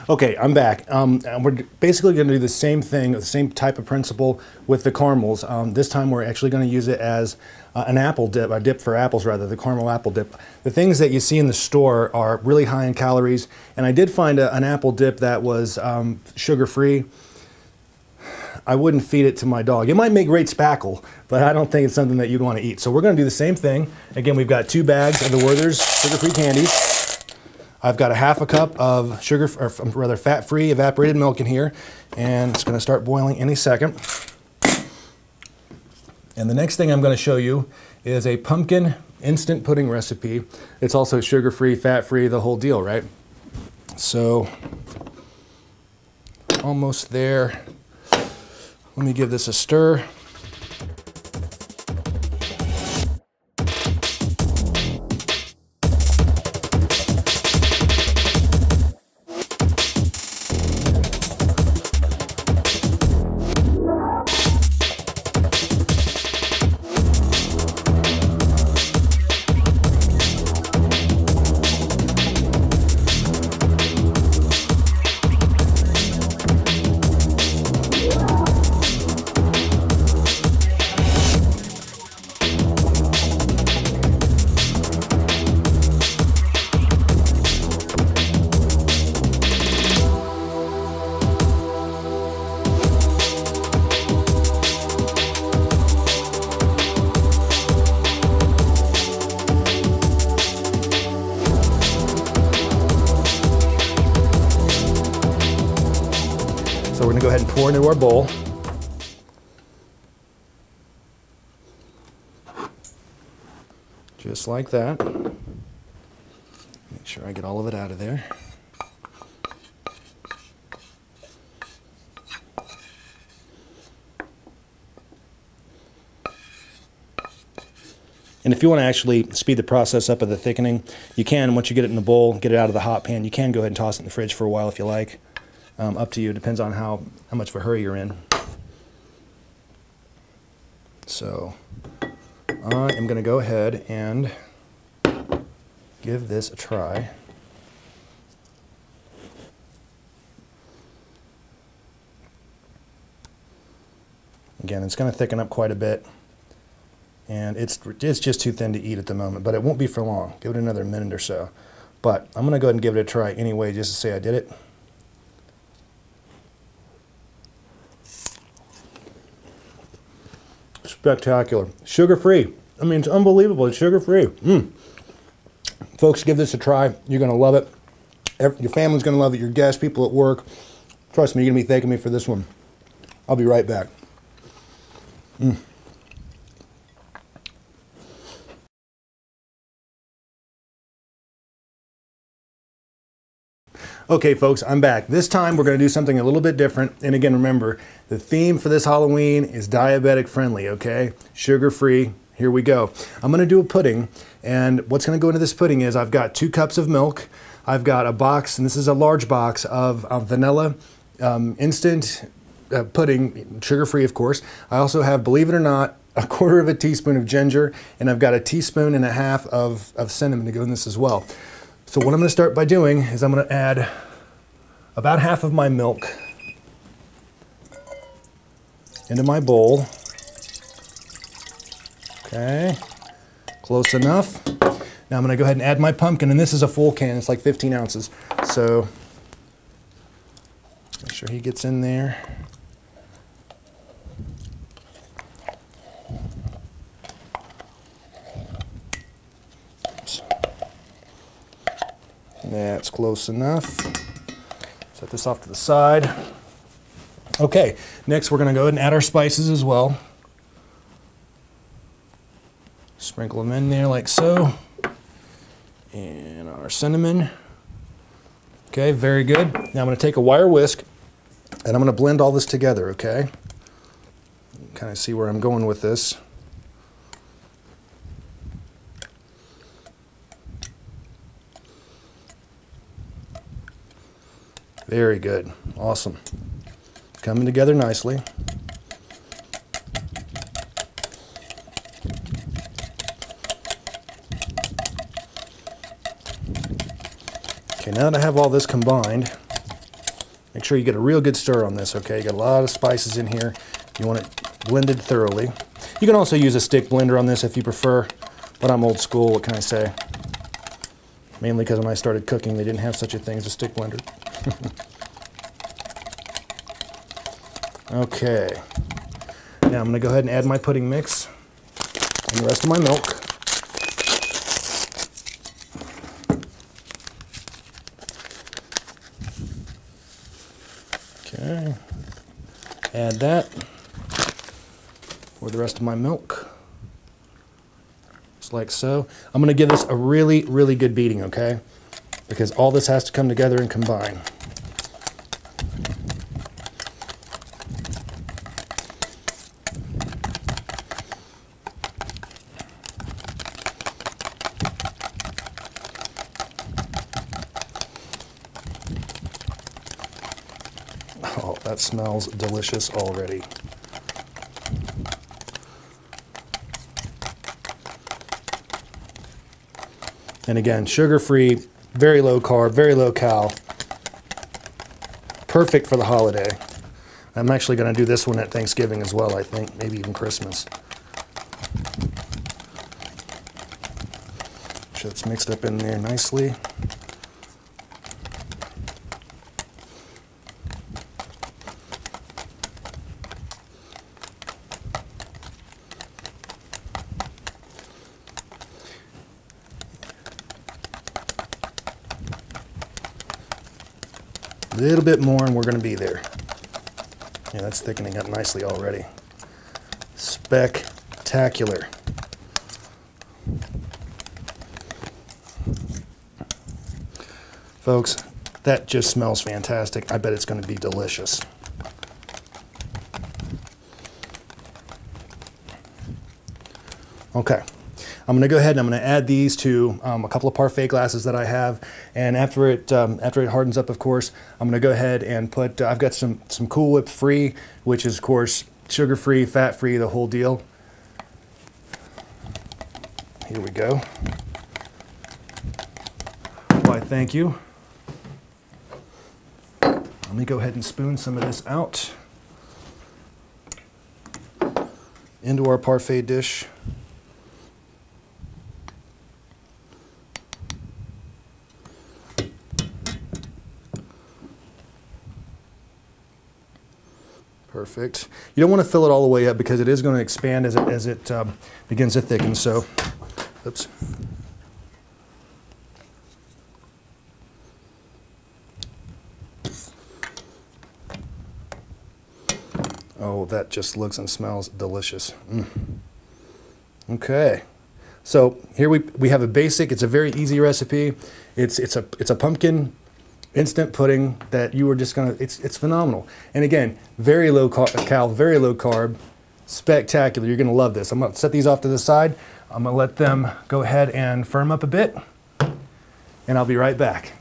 Okay, I'm back. And we're basically going to do the same thing, the same type of principle with the caramels. This time we're actually going to use it as an apple dip, a dip for apples rather, the caramel apple dip. The things that you see in the store are really high in calories, and I did find an apple dip that was sugar-free. I wouldn't feed it to my dog. It might make great spackle, but I don't think it's something that you'd want to eat. So we're going to do the same thing. Again, we've got 2 bags of the Werther's sugar-free candies. I've got a half a cup of sugar, or rather fat-free evaporated milk in here, and it's going to start boiling any second. And the next thing I'm going to show you is a pumpkin instant pudding recipe. It's also sugar-free, fat-free, the whole deal, right? So, almost there. Let me give this a stir. So we're going to go ahead and pour into our bowl. Just like that. Make sure I get all of it out of there. And if you want to actually speed the process up of the thickening, you can. Once you get it in the bowl, get it out of the hot pan, you can go ahead and toss it in the fridge for a while if you like. Up to you. Depends on how much of a hurry you're in. So I am going to go ahead and give this a try. Again, it's going to thicken up quite a bit, and it's just too thin to eat at the moment, but it won't be for long. Give it another minute or so. But I'm going to go ahead and give it a try anyway, just to say I did it. Spectacular. Sugar-free. I mean, it's unbelievable. It's sugar-free. Folks, give this a try. You're going to love it. Your family's going to love it. Your guests, people at work. Trust me, you're going to be thanking me for this one. I'll be right back. Okay, folks, I'm back. This time we're going to do something a little bit different. And again, remember, the theme for this Halloween is diabetic friendly, okay? Sugar-free. Here we go. I'm going to do a pudding, and what's going to go into this pudding is I've got 2 cups of milk. I've got a box, and this is a large box of vanilla instant pudding, sugar-free, of course. I also have, believe it or not, a 1/4 teaspoon of ginger, and I've got a 1.5 teaspoons of cinnamon to go in this as well. So what I'm going to start by doing is I'm going to add about half of my milk into my bowl. Okay, close enough. Now I'm going to go ahead and add my pumpkin, and this is a full can. It's like 15 ounces. So make sure he gets in there. That's close enough. Set this off to the side. Okay, next we're going to go ahead and add our spices as well. Sprinkle them in there like so. And our cinnamon. Okay, very good. Now I'm going to take a wire whisk and I'm going to blend all this together, okay? Kind of see where I'm going with this. Very good. Awesome. Coming together nicely. Okay, now that I have all this combined, Make sure you get a real good stir on this, okay? You got a lot of spices in here. You want it blended thoroughly. You can also use a stick blender on this if you prefer, but I'm old school, what can I say? Mainly because when I started cooking, they didn't have such a thing as a stick blender. Okay. Now I'm going to go ahead and add my pudding mix and the rest of my milk. Okay. Add that with the rest of my milk. Just like so. I'm going to give this a really, really good beating, okay? Because all this has to come together and combine. Oh, that smells delicious already. And again, sugar-free, very low carb, very low cal. Perfect for the holiday. I'm actually going to do this one at Thanksgiving as well, I think, maybe even Christmas. So it's mixed up in there nicely. A little bit more and we're going to be there. Yeah, that's thickening up nicely already. Spectacular. Folks, that just smells fantastic. I bet it's going to be delicious. Okay. I'm going to go ahead and I'm going to add these to a couple of parfait glasses that I have, and after it hardens up, of course, I'm going to go ahead and put. I've got some Cool Whip free, which is of course sugar-free, fat-free, the whole deal. Here we go. Why, thank you. Let me go ahead and spoon some of this out into our parfait dish. Perfect. You don't want to fill it all the way up because it is going to expand as it begins to thicken. So, oops. Oh, that just looks and smells delicious. Okay. So here we have a basic. It's a very easy recipe. It's a pumpkin instant pudding that you are just gonna, it's phenomenal. And again, very low cal, very low carb, spectacular. You're gonna love this. I'm gonna set these off to the side. I'm gonna let them go ahead and firm up a bit, and I'll be right back.